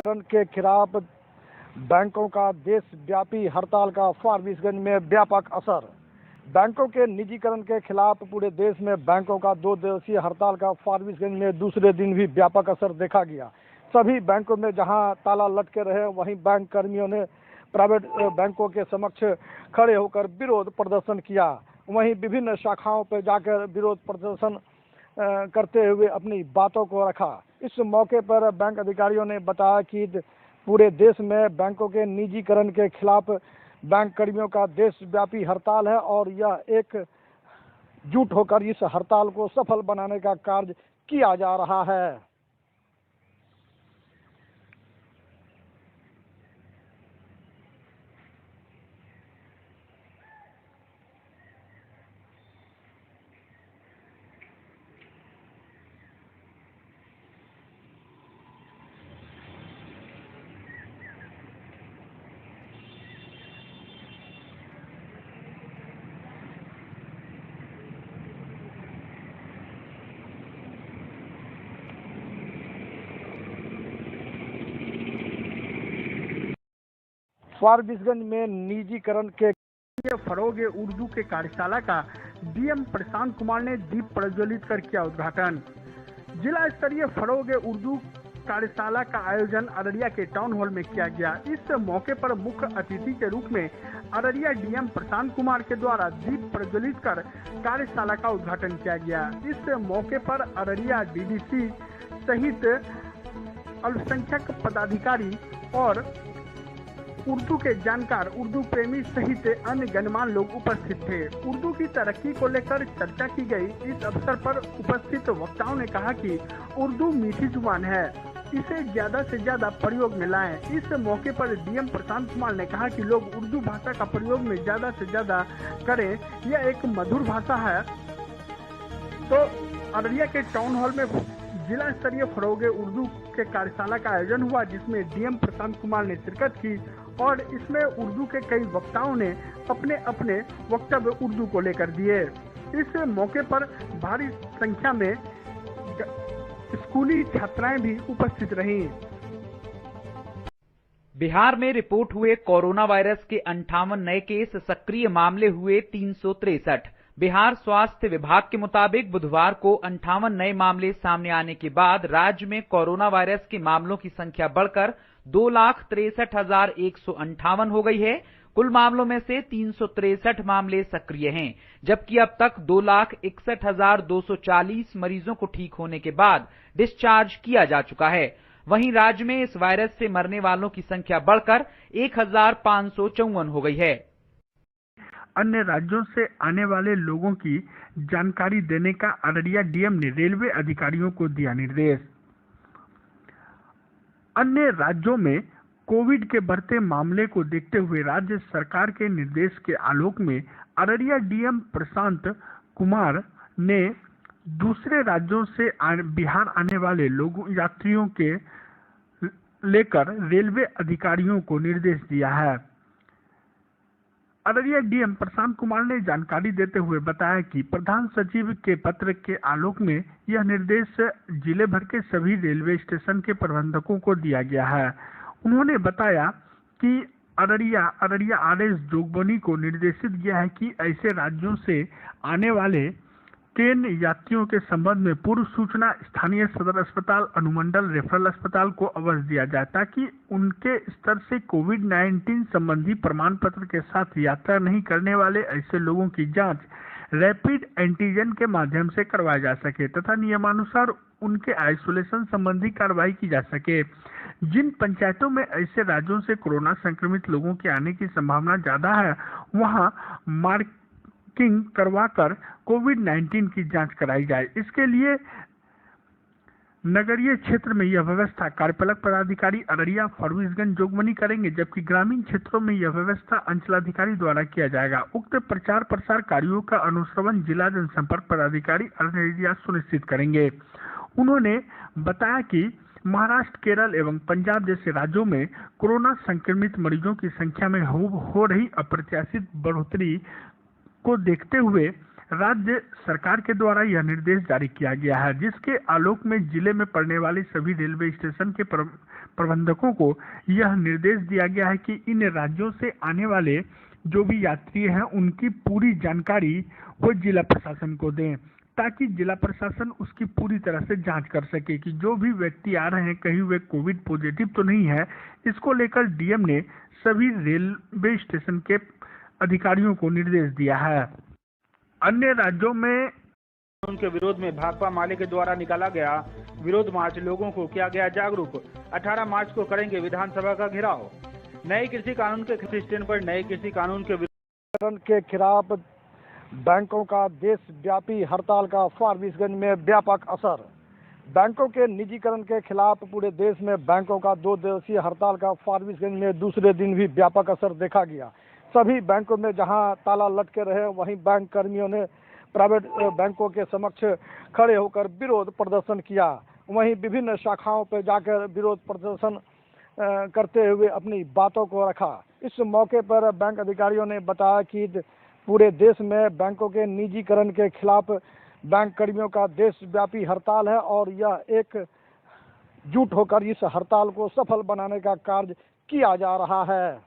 निजीकरण के खिलाफ बैंकों का देशव्यापी हड़ताल का फारबिसगंज में व्यापक असर। बैंकों के निजीकरण के खिलाफ पूरे देश में बैंकों का 2 दिवसीय हड़ताल का फारबिसगंज में दूसरे दिन भी व्यापक असर देखा गया। सभी बैंकों में जहां ताला लटके रहे, वहीं बैंक कर्मियों ने प्राइवेट बैंकों के समक्ष खड़े होकर विरोध प्रदर्शन किया। वहीं विभिन्न शाखाओं पर जाकर विरोध प्रदर्शन करते हुए अपनी बातों को रखा। इस मौके पर बैंक अधिकारियों ने बताया कि पूरे देश में बैंकों के निजीकरण के खिलाफ बैंक कर्मियों का देशव्यापी हड़ताल है और यह एकजुट होकर इस हड़ताल को सफल बनाने का कार्य किया जा रहा है। फारबिसगंज में निजीकरण के फरोगे उर्दू के कार्यशाला का डीएम प्रशांत कुमार ने दीप प्रज्वलित कर किया उद्घाटन। जिला स्तरीय फरोगे उर्दू कार्यशाला का आयोजन अररिया के टाउन हॉल में किया गया। इस मौके पर मुख्य अतिथि के रूप में अररिया डीएम प्रशांत कुमार के द्वारा दीप प्रज्वलित कर कार्यशाला का उद्घाटन किया गया। इस मौके पर अररिया डीडीसी सहित अल्पसंख्यक पदाधिकारी और उर्दू के जानकार, उर्दू प्रेमी सहित अन्य गणमान्य लोग उपस्थित थे। उर्दू की तरक्की को लेकर चर्चा की गई। इस अवसर पर उपस्थित वक्ताओं ने कहा कि उर्दू मीठी जुबान है, इसे ज्यादा से ज्यादा प्रयोग में लाएं। इस मौके पर डीएम प्रशांत कुमार ने कहा कि लोग उर्दू भाषा का प्रयोग में ज्यादा से ज्यादा करें, यह एक मधुर भाषा है। तो अररिया के टाउन हॉल में जिला स्तरीय फरोगे उर्दू के कार्यशाला का आयोजन हुआ, जिसमें डीएम प्रशांत कुमार ने शिरकत की और इसमें उर्दू के कई वक्ताओं ने अपने अपने वक्तव्य उर्दू को लेकर दिए। इस मौके पर भारी संख्या में स्कूली छात्राएं भी उपस्थित रहीं। बिहार में रिपोर्ट हुए कोरोना वायरस के 58 नए केस, सक्रिय मामले हुए 363। बिहार स्वास्थ्य विभाग के मुताबिक बुधवार को 58 नए मामले सामने आने के बाद राज्य में कोरोना वायरस के मामलों की संख्या बढ़कर 2,63,158 हो गई है। कुल मामलों में से 363 मामले सक्रिय हैं, जबकि अब तक 2,61,240 मरीजों को ठीक होने के बाद डिस्चार्ज किया जा चुका है। वहीं राज्य में इस वायरस से मरने वालों की संख्या बढ़कर 1,554 हो गई है। अन्य राज्यों से आने वाले लोगों की जानकारी देने का अररिया डीएम ने रेलवे अधिकारियों को दिया निर्देश। अन्य राज्यों में कोविड के बढ़ते मामले को देखते हुए राज्य सरकार के निर्देश के आलोक में अररिया डीएम प्रशांत कुमार ने दूसरे राज्यों से बिहार आने वाले लोगों यात्रियों के लेकर रेलवे अधिकारियों को निर्देश दिया है। अररिया डीएम प्रशांत कुमार ने जानकारी देते हुए बताया कि प्रधान सचिव के पत्र के आलोक में यह निर्देश जिले भर के सभी रेलवे स्टेशन के प्रबंधकों को दिया गया है। उन्होंने बताया कि अररिया आरएस जोगबनी को निर्देशित किया है कि ऐसे राज्यों से आने वाले ट्रेन यात्रियों के संबंध में पूर्व सूचना स्थानीय सदर अस्पताल, अनुमंडल, रेफरल अस्पताल को अवश्य दिया जाए, ताकि उनके स्तर से कोविड-19 संबंधी प्रमाण पत्र के साथ यात्रा नहीं करने वाले ऐसे लोगों की जांच रैपिड एंटीजन के माध्यम से करवाया जा सके तथा नियमानुसार उनके आइसोलेशन संबंधी कार्रवाई की जा सके। जिन पंचायतों में ऐसे राज्यों से कोरोना संक्रमित लोगों के आने की संभावना ज्यादा है, वहां मार्किंग करवाकर कोविड-19 की जांच कराई जाए। इसके लिए नगरीय क्षेत्र में यह व्यवस्था कार्यपालक पदाधिकारी अररिया, फारबिसगंज, जोगबनी करेंगे, जबकि ग्रामीण क्षेत्रों में यह व्यवस्था अंचलाधिकारी द्वारा किया जाएगा। उक्त प्रचार प्रसार कार्यों का अनुश्रवण जिला जनसंपर्क पदाधिकारी अररिया सुनिश्चित करेंगे। उन्होंने बताया कि महाराष्ट्र, केरल एवं पंजाब जैसे राज्यों में कोरोना संक्रमित मरीजों की संख्या में हो रही अप्रत्याशित बढ़ोतरी को देखते हुए राज्य सरकार के द्वारा यह निर्देश जारी किया गया है, जिसके आलोक में जिले में पड़ने वाले सभी रेलवे स्टेशन के प्रबंधकों को यह निर्देश दिया गया है कि इन राज्यों से आने वाले जो भी यात्री हैं उनकी पूरी जानकारी वो जिला प्रशासन को दें, ताकि जिला प्रशासन उसकी पूरी तरह से जांच कर सके कि जो भी व्यक्ति आ रहे हैं कहीं वे कोविड पॉजिटिव तो नहीं है। इसको लेकर डीएम ने सभी रेलवे स्टेशन के अधिकारियों को निर्देश दिया है। अन्य राज्यों में उनके विरोध में भाकपा माले के द्वारा निकाला गया विरोध मार्च, लोगों को किया गया जागरूक। 18 मार्च को करेंगे विधानसभा का घेराव। नए कृषि कानून के स्टैंड पर नए कृषि कानून के खिलाफ बैंकों का देशव्यापी हड़ताल का फारबिसगंज में व्यापक असर। बैंकों के निजीकरण के खिलाफ पूरे देश में बैंकों का 2 दिवसीय हड़ताल का फारबिसगंज में दूसरे दिन भी व्यापक असर देखा गया। सभी बैंकों में जहां ताला लटके रहे, वहीं बैंक कर्मियों ने प्राइवेट बैंकों के समक्ष खड़े होकर विरोध प्रदर्शन किया। वहीं विभिन्न शाखाओं पर जाकर विरोध प्रदर्शन करते हुए अपनी बातों को रखा। इस मौके पर बैंक अधिकारियों ने बताया कि पूरे देश में बैंकों के निजीकरण के खिलाफ बैंक कर्मियों का देशव्यापी हड़ताल है और यह एकजुट होकर इस हड़ताल को सफल बनाने का कार्य किया जा रहा है।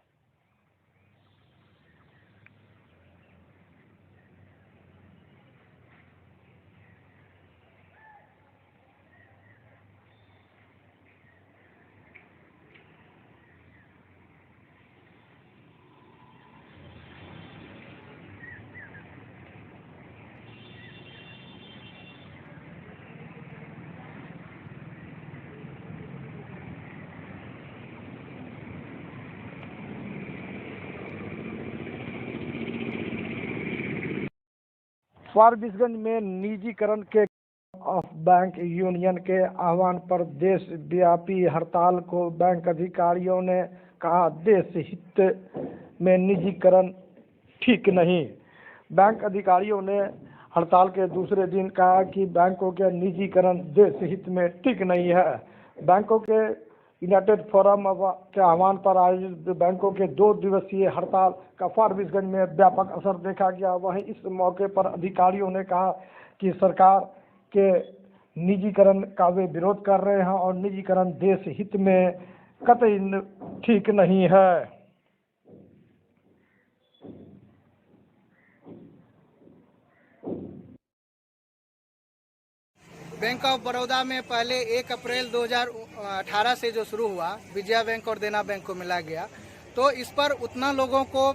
फारबिसगंज में निजीकरण के ऑफ बैंक यूनियन के आह्वान पर देशव्यापी हड़ताल को बैंक अधिकारियों ने कहा, देश हित में निजीकरण ठीक नहीं। बैंक अधिकारियों ने हड़ताल के दूसरे दिन कहा कि बैंकों के निजीकरण देश हित में ठीक नहीं है। बैंकों के यूनाइटेड फोरम के आह्वान पर आयोजित बैंकों के 2 दिवसीय हड़ताल का फारबिसगंज में व्यापक असर देखा गया। वहीं इस मौके पर अधिकारियों ने कहा कि सरकार के निजीकरण का वे विरोध कर रहे हैं और निजीकरण देश हित में कतई ठीक नहीं है। बैंक ऑफ बड़ौदा में पहले 1 अप्रैल 2018 से जो शुरू हुआ, विजया बैंक और देना बैंक को मिला गया, तो इस पर उतना लोगों को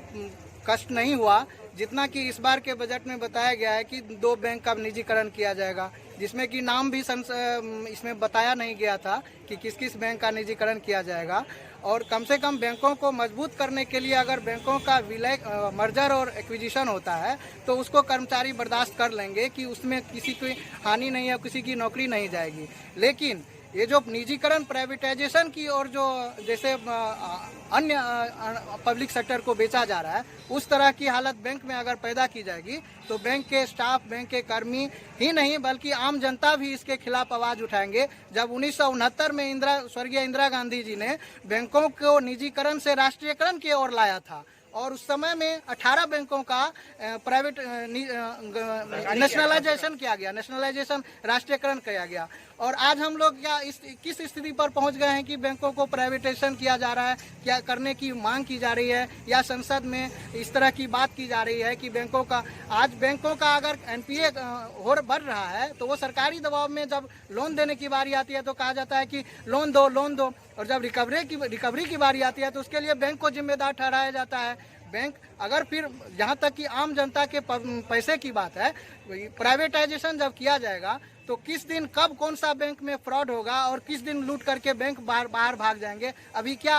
कष्ट नहीं हुआ जितना कि इस बार के बजट में बताया गया है कि 2 बैंक का निजीकरण किया जाएगा, जिसमें कि नाम भी इसमें बताया नहीं गया था कि किस किस बैंक का निजीकरण किया जाएगा। और कम से कम बैंकों को मजबूत करने के लिए अगर बैंकों का विलय मर्जर और एक्विजिशन होता है तो उसको कर्मचारी बर्दाश्त कर लेंगे कि उसमें किसी की हानि नहीं है, किसी की नौकरी नहीं जाएगी। लेकिन ये जो निजीकरण प्राइवेटाइजेशन की और जो जैसे अन्य पब्लिक सेक्टर को बेचा जा रहा है, उस तरह की हालत बैंक में अगर पैदा की जाएगी तो बैंक के स्टाफ, बैंक के कर्मी ही नहीं बल्कि आम जनता भी इसके खिलाफ आवाज उठाएंगे। जब 1969 में स्वर्गीय इंदिरा गांधी जी ने बैंकों को निजीकरण से राष्ट्रीयकरण की ओर लाया था और उस समय में 18 बैंकों का प्राइवेट नेशनलाइजेशन किया गया, नेशनलाइजेशन राष्ट्रीयकरण किया गया। और आज हम लोग किस स्थिति पर पहुंच गए हैं कि बैंकों को प्राइवेटाइजेशन किया जा रहा है, क्या करने की मांग की जा रही है या संसद में इस तरह की बात की जा रही है कि बैंकों का अगर एनपीए बढ़ रहा है तो वो सरकारी दबाव में जब लोन देने की बारी आती है तो कहा जाता है कि लोन दो, और जब रिकवरी की बारी आती है तो उसके लिए बैंक को जिम्मेदार ठहराया जाता है। बैंक अगर फिर यहाँ तक कि आम जनता के पैसे की बात है, प्राइवेटाइजेशन जब किया जाएगा तो किस दिन कब कौन सा बैंक में फ्रॉड होगा और किस दिन लूट करके बैंक बाहर भाग जाएंगे। अभी क्या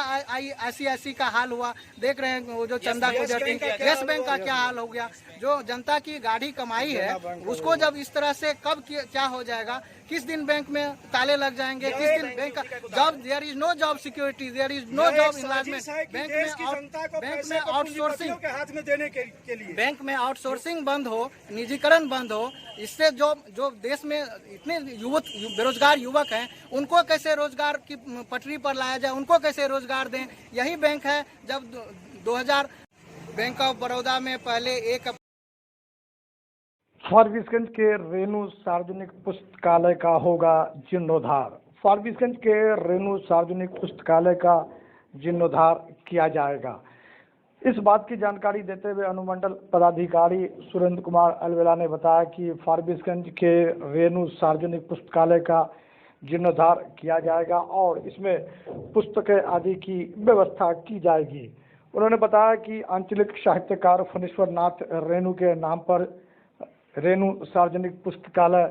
ICICI का हाल हुआ, देख रहे हैं, वो जो चंदा येस बैंक का क्या हाल हो गया। जो जनता की गाढ़ी कमाई है उसको जब इस तरह से कब क्या हो जाएगा, किस दिन बैंक में ताले लग जाएंगे, किस दिन बैंक का job, there is no job security, there is no job investment. Bank में आउटसोर्सिंग बंद हो, निजीकरण बंद हो, इससे जो देश में इतने बेरोजगार युवक हैं उनको कैसे रोजगार की पटरी पर लाया जाए, उनको कैसे रोजगार दें। यही बैंक है जब 2000 बैंक ऑफ बड़ौदा में पहले 1 फारबिसगंज के रेणु सार्वजनिक पुस्तकालय का होगा जीर्णोद्धार। फारबिसगंज के रेणु सार्वजनिक पुस्तकालय का जीर्णोद्धार किया जाएगा। इस बात की जानकारी देते हुए अनुमंडल पदाधिकारी सुरेंद्र कुमार अलवेला ने बताया कि फारबिसगंज के रेणु सार्वजनिक पुस्तकालय का जीर्णोद्धार किया जाएगा और इसमें पुस्तकें आदि की व्यवस्था की जाएगी। उन्होंने बताया कि आंचलिक साहित्यकार फणीश्वर नाथ रेणु के नाम पर रेणु सार्वजनिक पुस्तकालय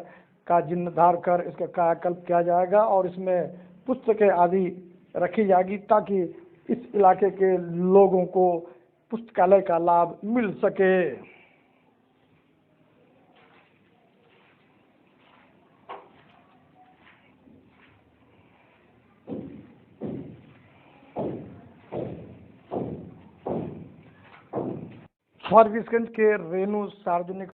का जीर्णोद्धार कर इसका कायाकल्प किया जाएगा और इसमें पुस्तकें आदि रखी जाएगी ताकि इस इलाके के लोगों को पुस्तकालय का लाभ मिल सके। फारबिसगंज के रेणु सार्वजनिक